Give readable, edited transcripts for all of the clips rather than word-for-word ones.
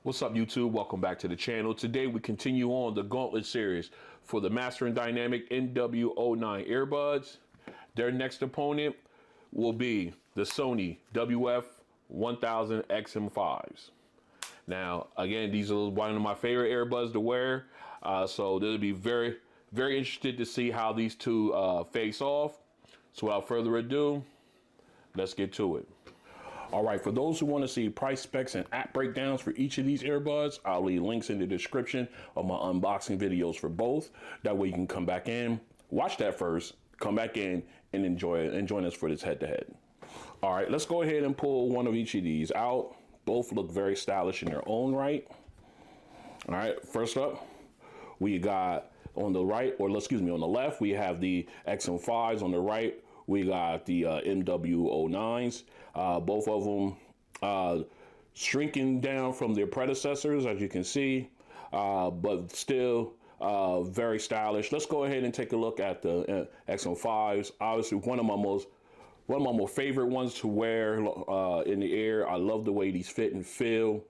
What's up, YouTube? Welcome back to the channel. Today we continue on the Gauntlet Series for the Master Dynamic MW09 earbuds. Their next opponent will be the Sony WF-1000XM5s. Now, again, these are one of my favorite earbuds to wear, so they'll be very interested to see how these two face off. So without further ado, let's get to it. All right, for those who want to see price specs and app breakdowns for each of these earbuds, I'll leave links in the description of my unboxing videos for both. That way you can come back in, watch that first, come back in and enjoy it and join us for this head-to-head. All right, let's go ahead and pull one of each of these out. Both look very stylish in their own right. All right, first up, we got on the right, or excuse me, on the left, we have the XM5s. On the right, we got the MW09s. Both of them shrinking down from their predecessors, as you can see, but still very stylish. Let's go ahead and take a look at the XM5s. Obviously, one of my more favorite ones to wear in the air. I love the way these fit and feel.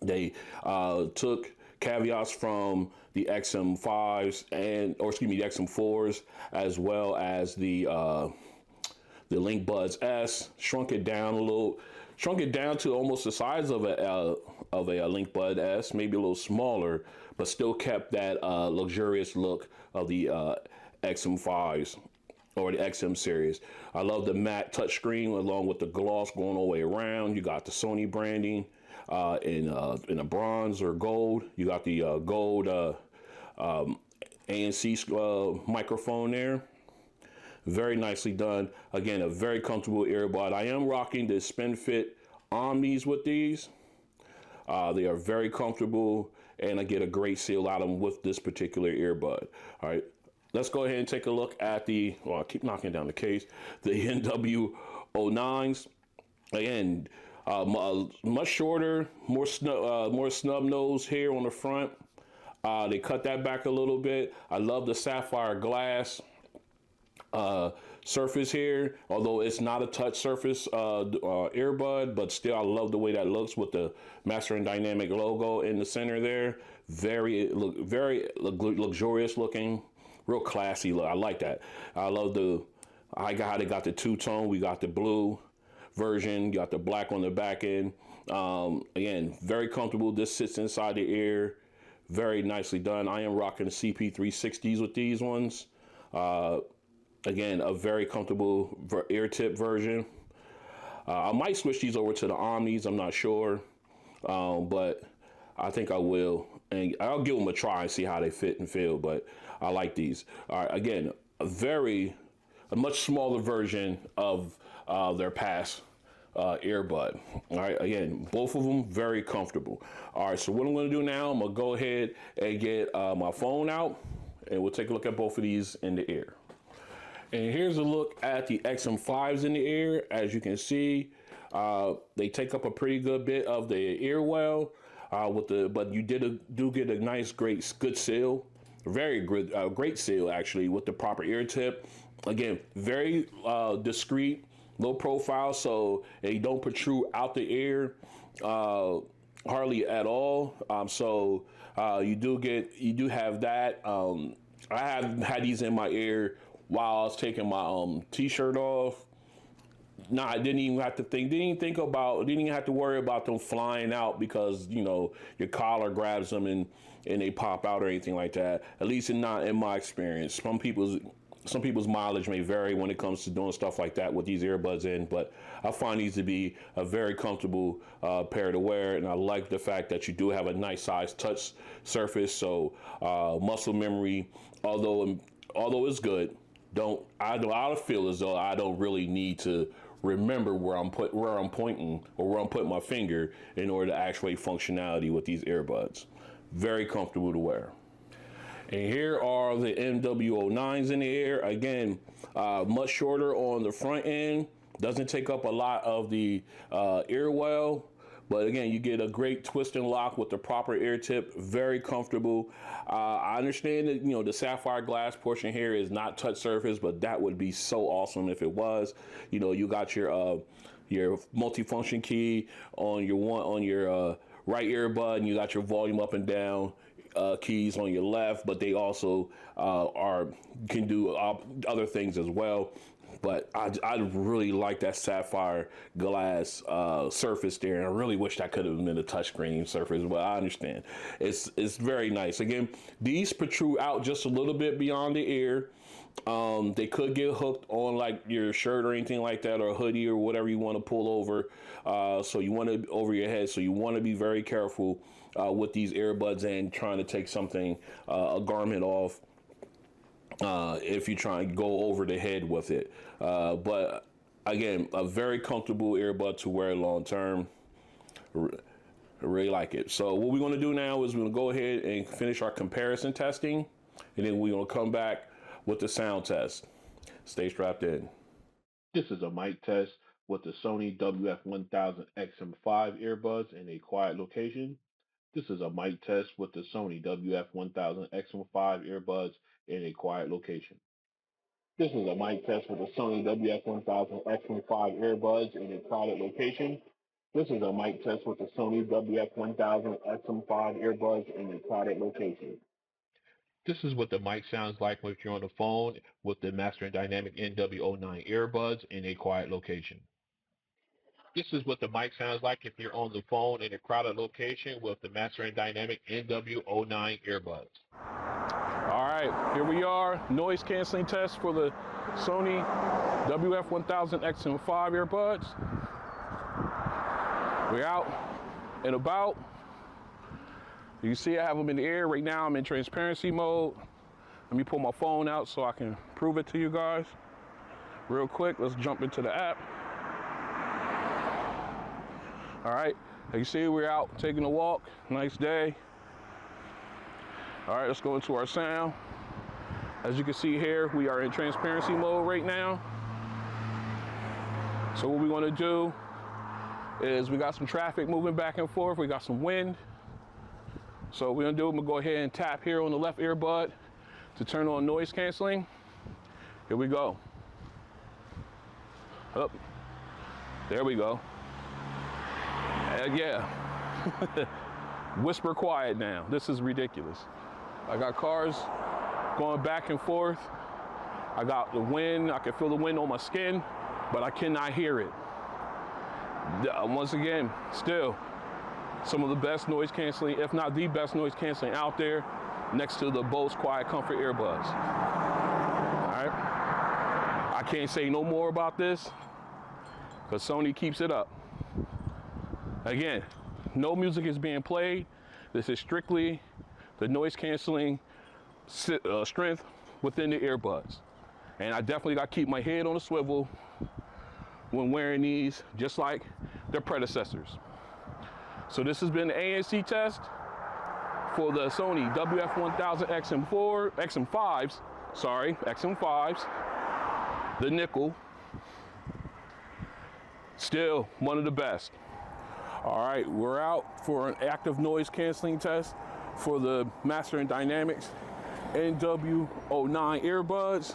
They took caveats from the XM5s or excuse me, the XM4s, as well as the Link Buds S. Shrunk it down to almost the size of a Link Bud S, maybe a little smaller, but still kept that luxurious look of the XM5s or the XM series. I love the matte touchscreen along with the gloss going all the way around. You got the Sony branding in a bronze or gold. You got the gold ANC microphone there. Very nicely done. Again, a very comfortable earbud. I am rocking the Spin Fit Omnis with these. They are very comfortable, and I get a great seal out of them with this particular earbud. All right, let's go ahead and take a look at the, well, I keep knocking down the case, the MW09s. Again, much shorter, more snub nose here on the front. They cut that back a little bit. I love the sapphire glass surface here, although it's not a touch surface earbud, but still I love the way that looks with the Master Dynamic logo in the center there. Very luxurious looking, real classy look. I like that. I love how they got the two-tone. We got the blue version, you got the black on the back end. Again, very comfortable. This sits inside the ear, very nicely done. I am rocking the CP360s with these ones. Again, a very comfortable ear tip version. I might switch these over to the Omnis, I'm not sure, but I think I will, and I'll give them a try and see how they fit and feel, but I like these. All right, again, a much smaller version of their past earbud. All right, again, both of them very comfortable. All right, so what I'm going to do now, I'm going to go ahead and get my phone out, and we'll take a look at both of these in the ear. And here's a look at the XM5s in the ear. As you can see, they take up a pretty good bit of the ear well, but you do get a nice, good seal. Very good, great seal actually with the proper ear tip. Again, very discreet, low profile, so they don't protrude out the ear hardly at all. So you do have that. I have had these in my ear while I was taking my t-shirt off. No, I didn't even have to think. Didn't even have to worry about them flying out because, you know, your collar grabs them and they pop out or anything like that. At least not in my experience. Some people's mileage may vary when it comes to doing stuff like that with these earbuds in, but I find these to be a very comfortable pair to wear, and I like the fact that you do have a nice size touch surface, so muscle memory, although it's good, I feel as though I don't really need to remember where I'm pointing or where I'm putting my finger in order to actuate functionality with these earbuds. Very comfortable to wear. And here are the MW09s in the air. Again, much shorter on the front end. Doesn't take up a lot of the ear well. But again, you get a great twist and lock with the proper ear tip. Very comfortable. I understand that, you know, the sapphire glass portion here is not touch surface, but that would be so awesome if it was. You know, you got your multifunction key on your right earbud, and you got your volume up and down keys on your left, but they also can do other things as well. But I really like that sapphire glass surface there, and I really wish that could have been a touchscreen surface, but I understand. It's very nice. Again, these protrude out just a little bit beyond the ear. They could get hooked on like your shirt or anything like that, or a hoodie or whatever you want to pull over. So you want to over your head. So you want to be very careful with these earbuds and trying to take something, a garment off. If you try and go over the head with it. But again, a very comfortable earbud to wear long term. Really like it. So what we're going to do now is we're going to go ahead and finish our comparison testing, and then we're going to come back with the sound test. Stay strapped in. This is a mic test with the Sony WF-1000XM5 earbuds in a quiet location. This is a mic test with the Sony WF-1000XM5 earbuds in a quiet location. This is a mic test with the Sony WF-1000XM5 earbuds in a quiet location. This is a mic test with the Sony WF-1000XM5 earbuds in a quiet location. This is what the mic sounds like if you're on the phone with the Master Dynamic MW09 earbuds in a quiet location. This is what the mic sounds like if you're on the phone in a crowded location with the Master Dynamic MW09 earbuds. All right, here we are. Noise canceling test for the Sony WF-1000XM5 earbuds. We're out and about. You see I have them in the air. Right now I'm in transparency mode. Let me pull my phone out so I can prove it to you guys. Real quick, let's jump into the app. All right, as you see, we're out taking a walk. Nice day. All right, let's go into our sound. As you can see here, we are in transparency mode right now. So what we're gonna do is we got some traffic moving back and forth. We got some wind. So what we're gonna do, I'm gonna go ahead and tap here on the left earbud to turn on noise canceling. Here we go. Up. There we go. Yeah. Whisper quiet now. This is ridiculous. I got cars going back and forth. I got the wind. I can feel the wind on my skin, but I cannot hear it. Once again, still some of the best noise canceling, if not the best noise canceling out there, next to the Bose Quiet Comfort earbuds. All right. I can't say no more about this because Sony keeps it up. Again, no music is being played. This is strictly the noise canceling strength within the earbuds. And I definitely got to keep my head on a swivel when wearing these, just like their predecessors. So this has been the ANC test for the Sony WF-1000XM5s, the nickel. Still one of the best. All right, we're out for an active noise canceling test for the Master Dynamics MW09 earbuds.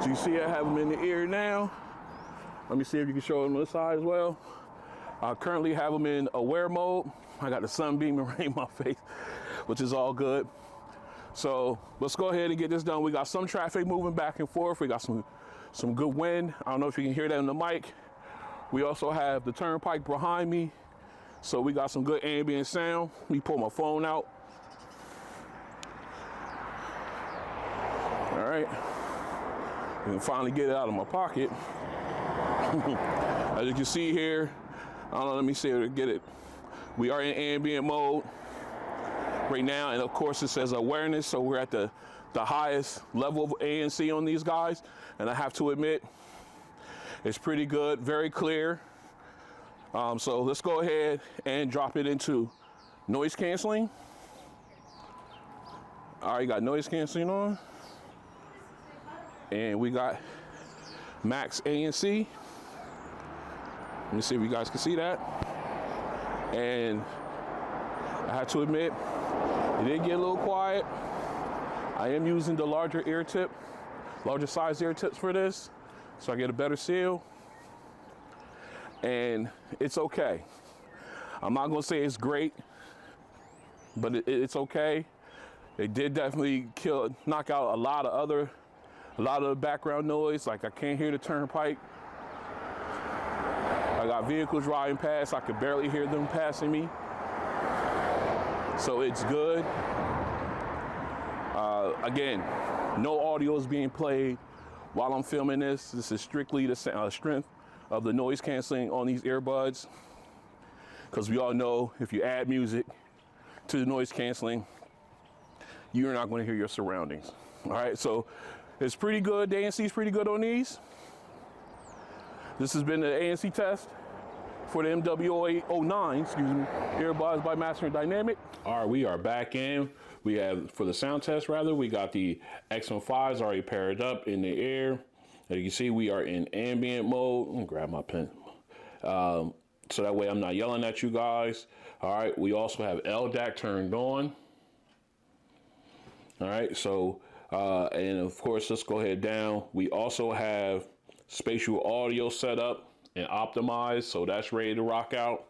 So you see I have them in the ear now. Let me see if you can show them on the side as well. I currently have them in aware mode. I got the sun beaming right in my face, which is all good. So let's go ahead and get this done. We got some traffic moving back and forth. We got some good wind. I don't know if you can hear that in the mic. We also have the turnpike behind me. So we got some good ambient sound. Let me pull my phone out. All right. We can finally get it out of my pocket. As you can see here, I don't know, let me see if I can get it. We are in ambient mode right now, and of course it says awareness, so we're at the highest level of ANC on these guys, and I have to admit, it's pretty good, very clear. So let's go ahead and drop it into noise canceling. All right, got noise canceling on. And we got max ANC. Let me see if you guys can see that. And I have to admit, it did get a little quiet. I am using the larger size ear tips for this, so I get a better seal. And it's okay. I'm not gonna say it's great, but it's okay. It did definitely knock out a lot of the background noise. Like I can't hear the turnpike. I got vehicles riding past. I could barely hear them passing me. So it's good. Again, no audio is being played while I'm filming this. This is strictly the strength of the noise canceling on these earbuds. Because we all know if you add music to the noise canceling, you're not going to hear your surroundings. All right, so it's pretty good. The ANC is pretty good on these. This has been the ANC test for the MW09, earbuds by Master Dynamic. All right, we are back in. We have, for the sound test rather, we got the X15s already paired up in the air. As you can see, we are in ambient mode. Let me grab my pen. So that way I'm not yelling at you guys. All right, we also have LDAC turned on. All right, so, and of course, let's go ahead down. We also have spatial audio set up and optimized, so that's ready to rock out.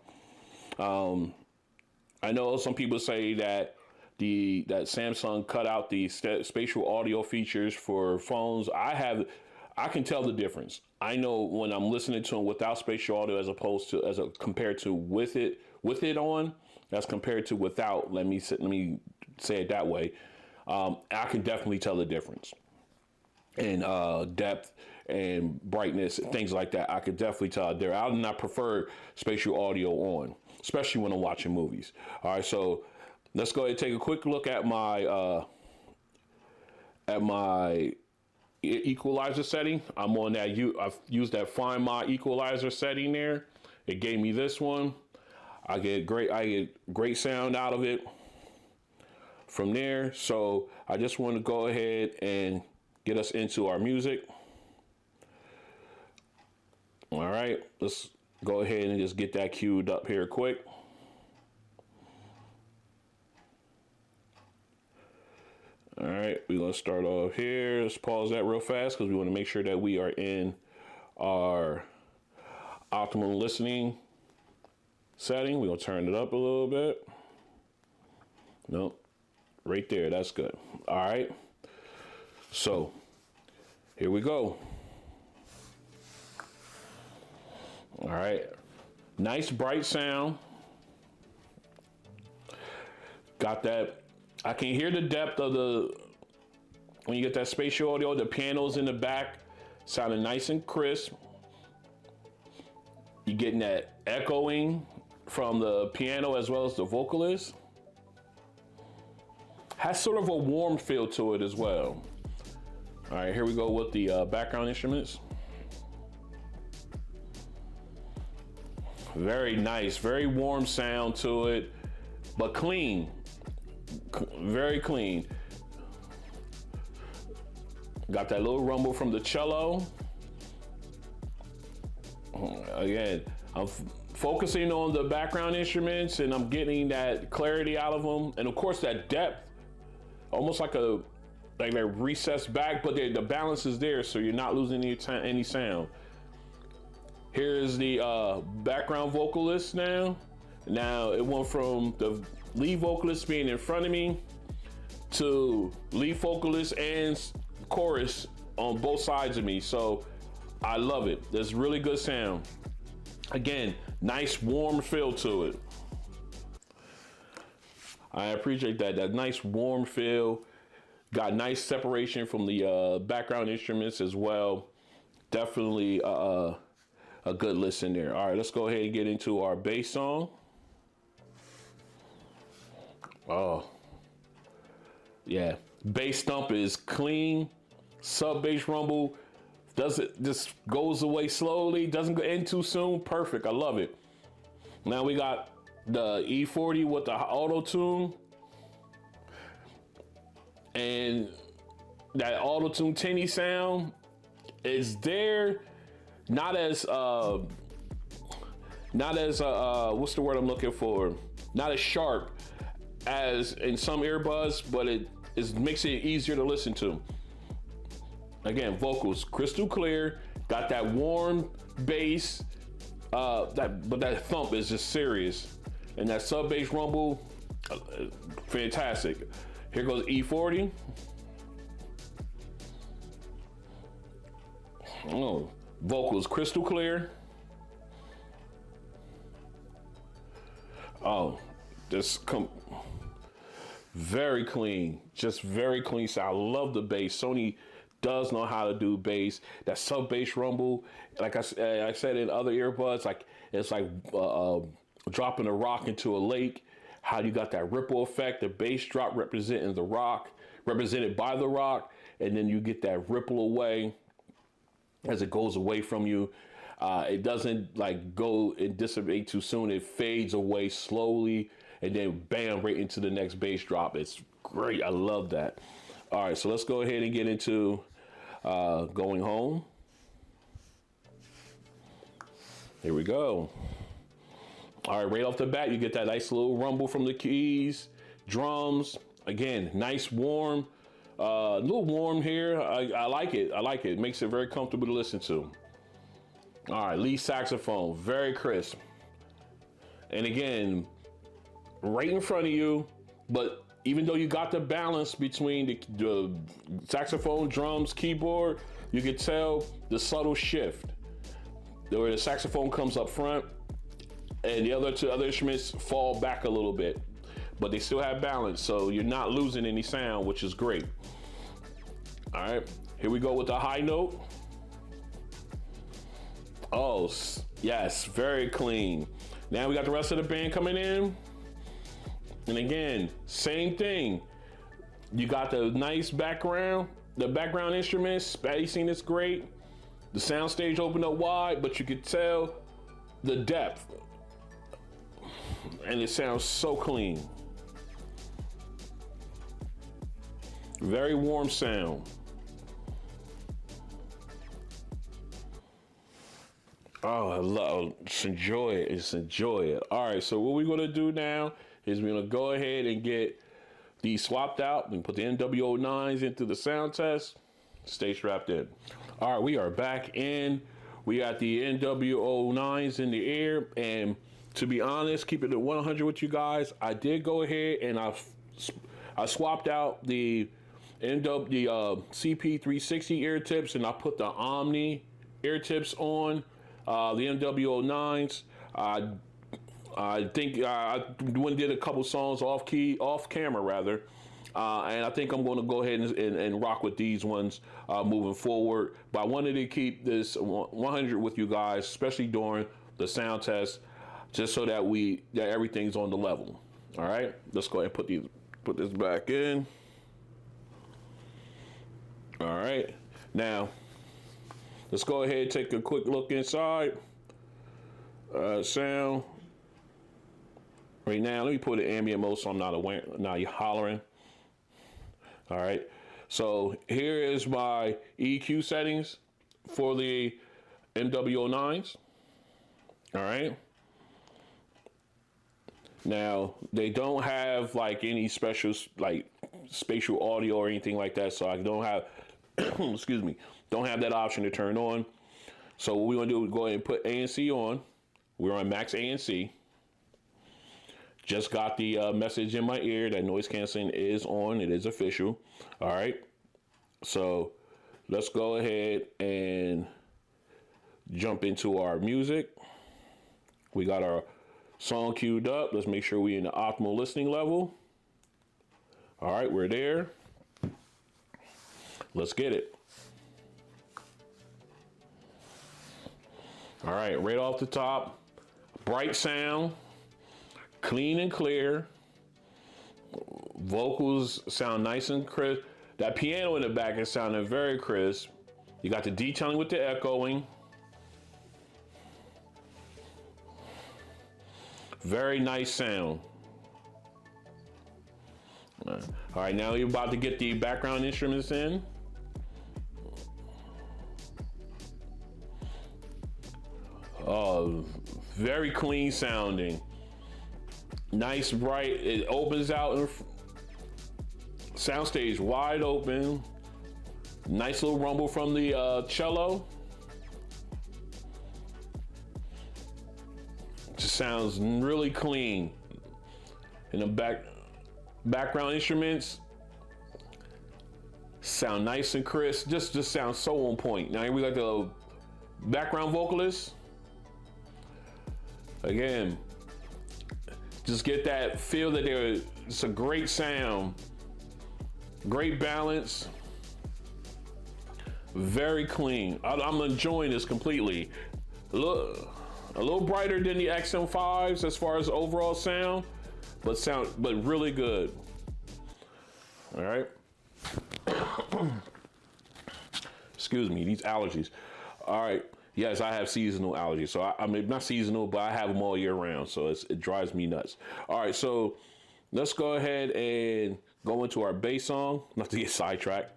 I know some people say that that Samsung cut out the spatial audio features for phones. I can tell the difference. I know when I'm listening to them without spatial audio as opposed to compared to with it on, as compared to without. Let me say it that way. I can definitely tell the difference in depth and brightness, things like that. I could definitely tell there. I do not prefer spatial audio on, especially when I'm watching movies. All right, so let's go ahead and take a quick look at my equalizer setting. I'm on that. I've used that Find My Equalizer setting there. It gave me this one. I get great sound out of it from there. So I just want to go ahead and get us into our music. All right, let's go ahead and just get that queued up here quick. All right, we're gonna start off here. Let's pause that real fast because we want to make sure that we are in our optimal listening setting. We're gonna turn it up a little bit. Nope, right there, that's good. All right, so here we go. All right, nice bright sound. Got that. I can hear the depth of when you get that spatial audio, the pianos in the back sounding nice and crisp. You're getting that echoing from the piano as well as the vocalist. Has sort of a warm feel to it as well. All right, here we go with the background instruments. Very nice, very warm sound to it, but clean, very clean. Got that little rumble from the cello. Again, I'm focusing on the background instruments and I'm getting that clarity out of them. And of course that depth, almost like a recessed back, but the balance is there, so you're not losing any sound. Here's the background vocalist now. Now it went from the lead vocalist being in front of me to lead vocalist and chorus on both sides of me. So I love it. There's really good sound. Again, nice warm feel to it. I appreciate that nice warm feel. Got nice separation from the background instruments as well. Definitely a good listen there. All right, let's go ahead and get into our bass song. Oh, yeah. Bass thump is clean. Sub bass rumble just goes away slowly. Doesn't go in too soon. Perfect. I love it. Now we got the E40 with the auto tune. And that auto tune tinny sound is there. Not as what's the word I'm looking for? Not as sharp as in some earbuds, but it makes it easier to listen to. Again, vocals crystal clear, got that warm bass, but that thump is just serious. And that sub bass rumble, fantastic. Here goes E40. Oh, vocals crystal clear. Oh, very clean, just very clean sound. I love the bass. Sony does know how to do bass. That sub bass rumble, like I said in other earbuds, like it's like dropping a rock into a lake. How you got that ripple effect, the bass drop representing the rock, represented by the rock, and then you get that ripple away as it goes away from you. It doesn't like go and dissipate too soon. It fades away slowly, and then bam, right into the next bass drop. It's great. I love that. All right, so let's go ahead and get into Going Home. Here we go. All right, right off the bat, you get that nice little rumble from the keys, drums. Again, nice warm, a little warm here. I like it. I like it. It makes it very comfortable to listen to. All right, lead saxophone, very crisp. And again, right in front of you, but even though you got the balance between the saxophone, drums, keyboard, you can tell the subtle shift. Where the saxophone comes up front, and the other two other instruments fall back a little bit, but they still have balance, so you're not losing any sound, which is great. All right, here we go with the high note. Oh, yes, very clean. Now we got the rest of the band coming in. And again, same thing. You got the nice background, the background instruments, spacing is great. The sound stage opened up wide, but you could tell the depth. And it sounds so clean. Very warm sound. Oh, I love it. Just enjoy it. Just enjoy it. All right, so what we're going to do now is we're going to go ahead and get these swapped out and put the MW09s into the sound test. Stay strapped in. All right, we are back in. We got the MW09s in the air, and to be honest, keep it at 100 with you guys, I did go ahead and I swapped out the CP360 ear tips, and I put the Omni ear tips on the MW09s. I think I did a couple songs off camera rather, and I think I'm going to go ahead and rock with these ones moving forward. But I wanted to keep this 100 with you guys, especially during the sound test, just so that everything's on the level. All right, let's go ahead and put this back in. All right, now let's go ahead and take a quick look inside. Sound. Right now, let me put it ambient mode so I'm not hollering. All right, so here is my EQ settings for the MW09s. All right. Now, they don't have like any special like spatial audio or anything like that, so I don't have, excuse me, don't have that option to turn on. So what we're gonna do is go ahead and put ANC on. We're on max ANC. Just got the message in my ear that noise canceling is on. It is official. All right. So let's go ahead and jump into our music. We got our song queued up. Let's make sure we're in the optimal listening level. All right, we're there. Let's get it. All right, right off the top, bright sound. Clean and clear. Vocals sound nice and crisp. That piano in the back is sounding very crisp. You got the detailing with the echoing. Very nice sound. All right, now you're about to get the background instruments in. Oh, very clean sounding. Nice, bright. It opens out in soundstage wide open. Nice little rumble from the cello. Just sounds really clean. And the background instruments sound nice and crisp. Just sounds so on point. Now here we got the background vocalist. Again, just get that feel that it's a great sound, great balance, very clean. I'm enjoying this completely. A little brighter than the XM5s as far as overall sound, but really good. All right. Excuse me, these allergies. All right. Yes, I have seasonal allergies. So I mean, not seasonal, but I have them all year round. So it drives me nuts. All right. So let's go ahead and go into our bass song. Not to get sidetracked.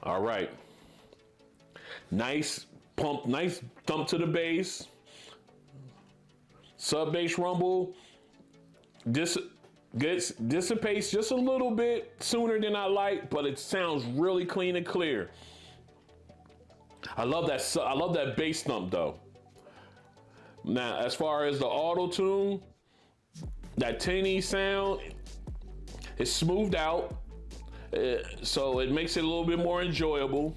All right. Nice pump, nice thump to the bass. Sub bass rumble. Dissipates just a little bit sooner than I like, but it sounds really clean and clear. I love that bass thump though. Now, as far as the auto tune, that tinny sound is smoothed out, so it makes it a little bit more enjoyable.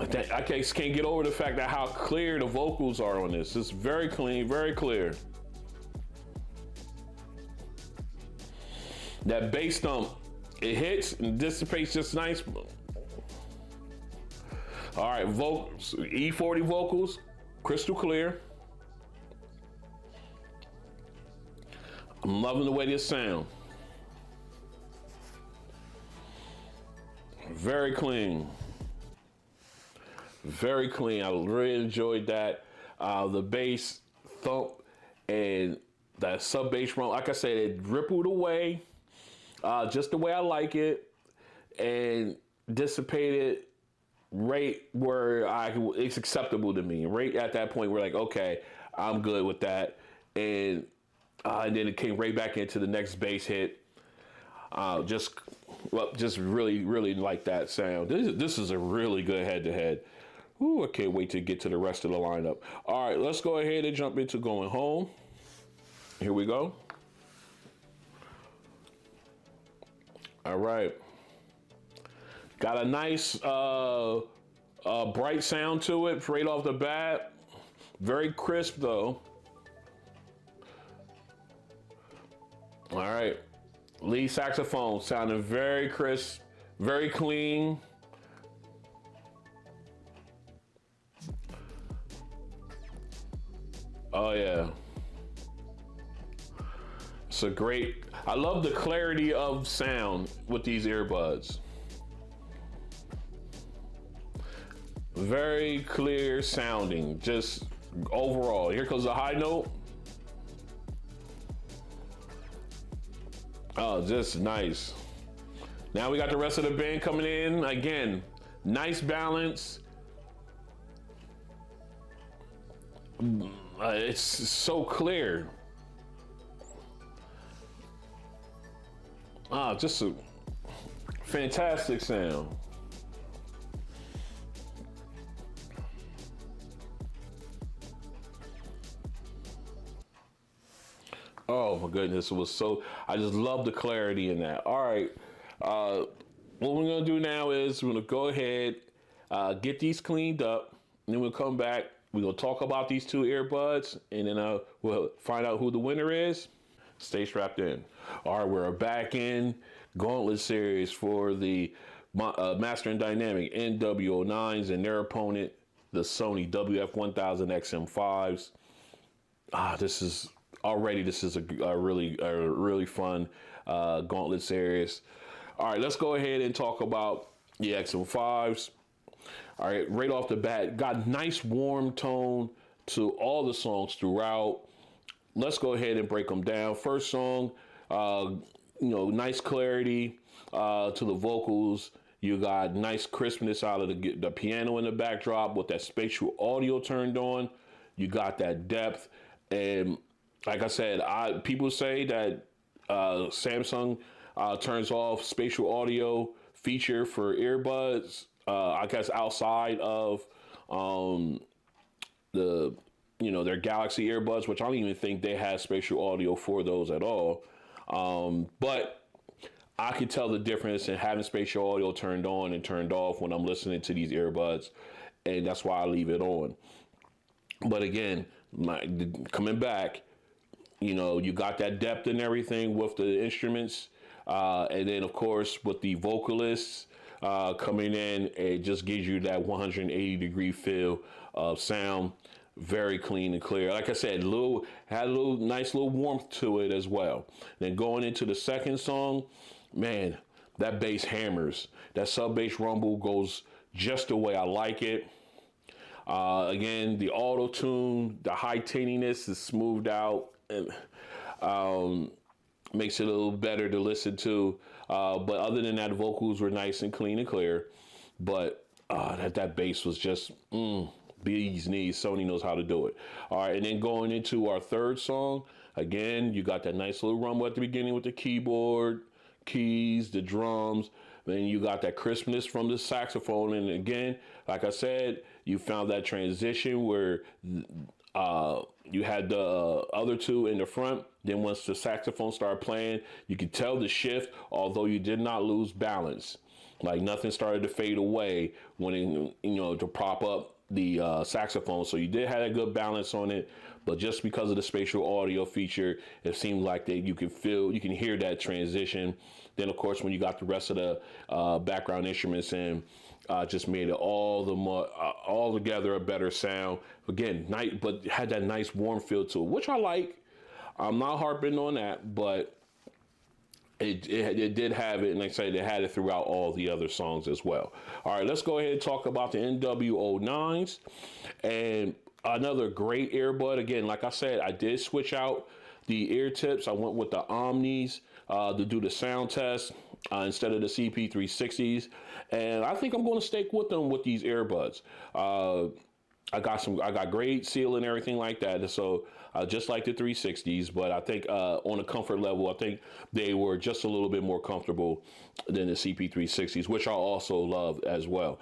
I can't get over the fact that how clear the vocals are on this. It's very clean, very clear. That bass thump, it hits and dissipates just nice. All right, vocals, E40 vocals, crystal clear. I'm loving the way this sounds. Very clean. Very clean. I really enjoyed that. The bass thump and that sub bass run, like I said, it rippled away just the way I like it and dissipated right where it's acceptable to me. Right at that point, we're like, okay, I'm good with that. And then it came right back into the next bass hit. Just really, really like that sound. This is a really good head-to-head. Ooh, I can't wait to get to the rest of the lineup. All right, let's go ahead and jump into Going Home. Here we go. All right. Got a nice bright sound to it right off the bat. Very crisp though. All right. Lead saxophone sounding very crisp, very clean. Oh yeah. It's a great, I love the clarity of sound with these earbuds. Very clear sounding, just overall. Here comes the high note. Oh, just nice. Now we got the rest of the band coming in. Again, nice balance. It's so clear. Just a fantastic sound. Oh my goodness, it was so, I just love the clarity in that. All right, what we're gonna do now is we're gonna go ahead, get these cleaned up, and then we'll come back. We're gonna talk about these two earbuds, and then we'll find out who the winner is. Stay strapped in. All right, we're back in Gauntlet Series for the Master Dynamic MW09s and their opponent, the Sony WF-1000XM5s. This is a really fun Gauntlet Series. All right, let's go ahead and talk about the XM5s. All right, right off the bat, got nice warm tone to all the songs throughout. Let's go ahead and break them down. First song, nice clarity to the vocals. You got nice crispness out of the piano in the backdrop with that spatial audio turned on. You got that depth. And like I said, people say that Samsung turns off spatial audio feature for earbuds, I guess outside of the their Galaxy earbuds, which I don't even think they had spatial audio for those at all. But I could tell the difference in having spatial audio turned on and turned off when I'm listening to these earbuds, and that's why I leave it on. But again, coming back, you got that depth and everything with the instruments, and then of course with the vocalists coming in, it just gives you that 180-degree feel of sound. Very clean and clear. Like I said, had a little nice little warmth to it as well. Then going into the second song, man, that bass hammers. That sub bass rumble goes just the way I like it. Again, the auto tune, the high tinniness is smoothed out, and makes it a little better to listen to. But other than that, the vocals were nice and clean and clear. But that bass was just bee's knees. Sony knows how to do it. All right, and then going into our third song, again, you got that nice little rumble at the beginning with the keyboard, keys, the drums. Then you got that crispness from the saxophone. And again, like I said, you found that transition where you had the other two in the front. Then once the saxophone started playing, you could tell the shift, although you did not lose balance. Like nothing started to fade away when to prop up the saxophone. So you did have a good balance on it, but just because of the spatial audio feature, it seemed like that you can hear that transition. Then of course, when you got the rest of the background instruments in, just made it all together a better sound. Again, but had that nice warm feel to it, which I like. I'm not harping on that, but it did have it, and like I said, it had it throughout all the other songs as well. All right, let's go ahead and talk about the MW09s, and another great earbud. Again, like I said, I did switch out the ear tips. I went with the Omnis to do the sound test instead of the CP360s, and I think I'm going to stick with them with these earbuds. I got great seal and everything like that, so just like the 360s, but I think on a comfort level, I think they were just a little bit more comfortable than the CP360s, which I also love as well.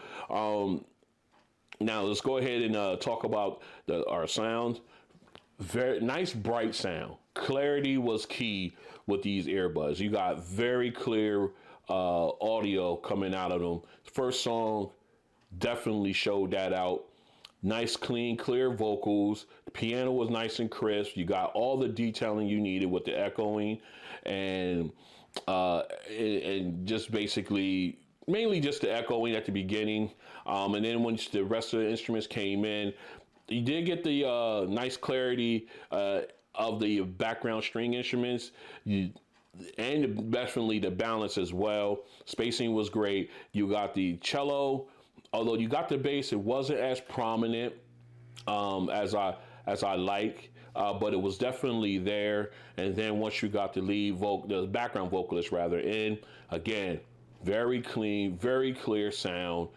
Now let's go ahead and talk about our sound. Very nice, bright sound. Clarity was key with these earbuds. You got very clear audio coming out of them. First song definitely showed that out. Nice, clean, clear vocals. The piano was nice and crisp. You got all the detailing you needed with the echoing, and just basically mainly just the echoing at the beginning. And then once the rest of the instruments came in, you did get the nice clarity of the background string instruments. And definitely the balance as well. Spacing was great. You got the cello. Although you got the bass, it wasn't as prominent as I like, but it was definitely there. And then once you got the the background vocalist rather, in, again, very clean, very clear sound.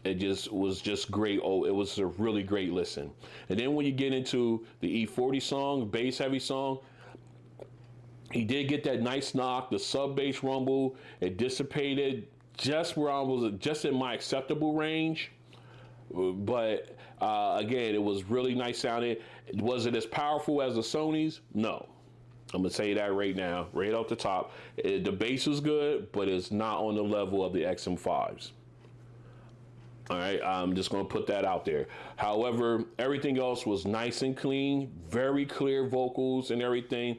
It was just great. Oh, it was a really great listen. And then when you get into the E40 song, bass heavy song, he did get that nice knock, the sub bass rumble. It dissipated just where I was, just in my acceptable range. But again, it was really nice sounding. Was it as powerful as the Sony's? No. I'm going to say that right now, right off the top. The bass was good, but it's not on the level of the XM5s. All right, I'm just going to put that out there. However, everything else was nice and clean, very clear vocals and everything.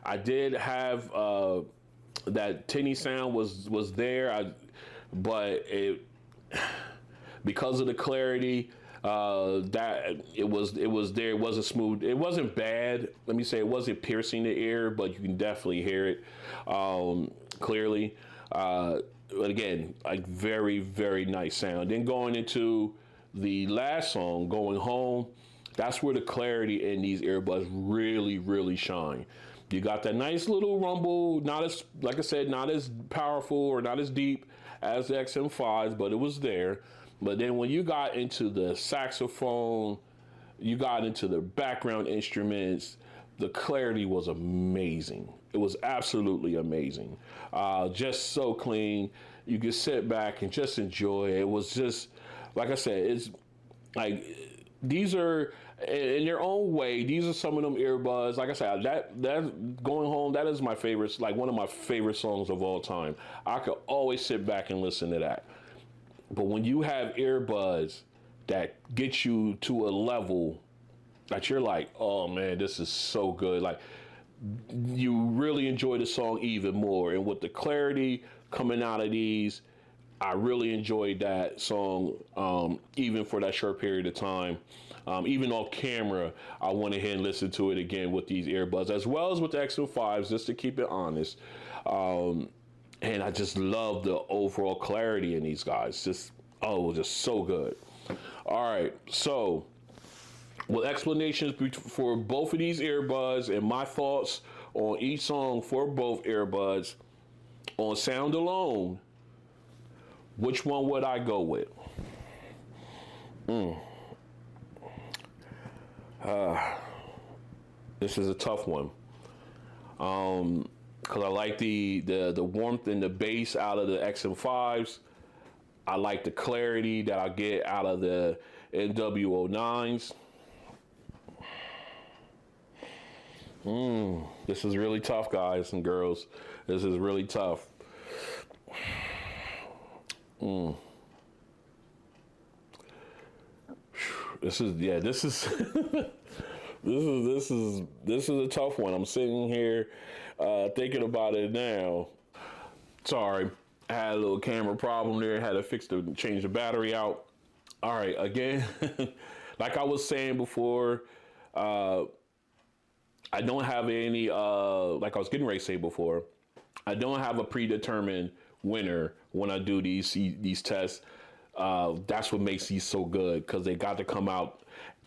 I did have that tinny sound was there, but because of the clarity, that it was there. It wasn't smooth. It wasn't bad. Let me say it wasn't piercing the ear, but you can definitely hear it clearly. But again, like very, very nice sound. Then going into the last song, Going Home, that's where the clarity in these earbuds really, really shine. You got that nice little rumble, not as, like I said, not as powerful or not as deep as the XM5s, but it was there. But then when you got into the saxophone, you got into the background instruments, the clarity was amazing. It was absolutely amazing. Just so clean. You could sit back and just enjoy it. It was just, like I said, it's like these are in their own way. These are some of them earbuds. Like I said, that going home, that is my favorite, like one of my favorite songs of all time. I could always sit back and listen to that. But when you have earbuds that get you to a level that you're like, oh man, this is so good. Like you really enjoy the song even more. And with the clarity coming out of these, I really enjoyed that song, even for that short period of time. Even off camera, I went ahead and listened to it again with these earbuds, as well as with the XM5s, just to keep it honest. And I just love the overall clarity in these guys. Just so good. All right, so with explanations for both of these earbuds and my thoughts on each song for both earbuds on sound alone, which one would I go with? This is a tough one. Because I like the warmth and the bass out of the XM5s. I like the clarity that I get out of the MW09s. This is really tough, guys and girls. This is really tough. This is this is a tough one. I'm sitting here thinking about it now. Sorry, I had a little camera problem there. Had to change the battery out. All right, again, like I was saying before, I don't have any, like I was getting ready to say before, I don't have a predetermined winner when I do these tests. That's what makes these so good, because they got to come out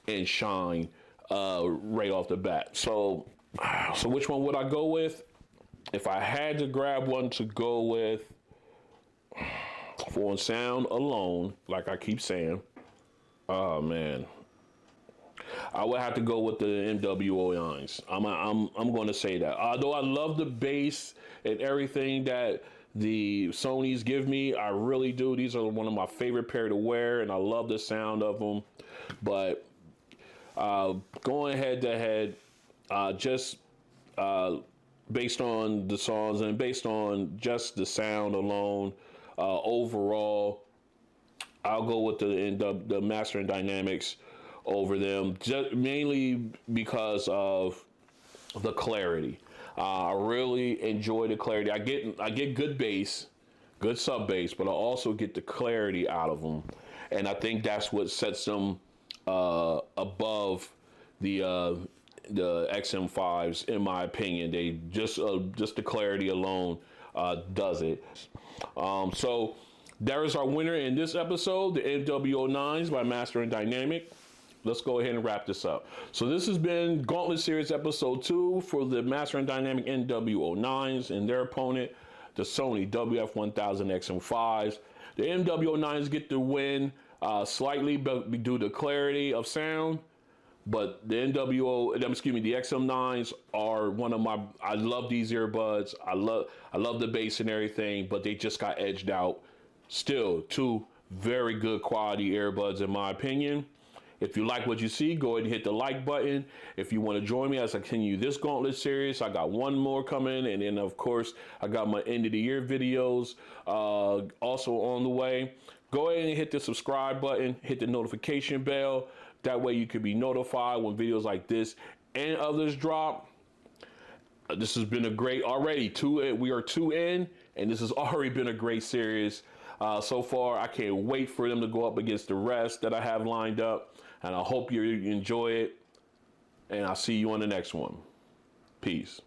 and shine right off the bat. So which one would I go with? If I had to grab one to go with for sound alone, like I keep saying, oh man, I would have to go with the MW09s. I'm going to say that. Although I love the bass and everything that the Sonys give me, I really do. These are one of my favorite pair to wear, and I love the sound of them. But going head to head, just based on the songs and based on just the sound alone, overall, I'll go with the Master Dynamics over them, just mainly because of the clarity. I really enjoy the clarity. I get good bass, good sub bass, but I also get the clarity out of them, and I think that's what sets them above the XM5s, in my opinion. They just the clarity alone does it. So there is our winner in this episode, the MW09s by Master Dynamic. Let's go ahead and wrap this up. So this has been Gauntlet Series episode 2 for the Master Dynamic MW09s and their opponent, the Sony WF-1000XM5s. The MW09s get the win slightly due to clarity of sound, but the the XM9s are one of my, I love these earbuds. I love the bass and everything, but they just got edged out. Still, two very good quality earbuds in my opinion. If you like what you see, go ahead and hit the like button. If you want to join me as I continue this Gauntlet series, I got one more coming. And then, of course, I got my end of the year videos also on the way. Go ahead and hit the subscribe button, hit the notification bell. That way you can be notified when videos like this and others drop. This has been a great, already, we are 2 in, and this has already been a great series. So far, I can't wait for them to go up against the rest that I have lined up. And I hope you enjoy it. And I'll see you on the next one. Peace.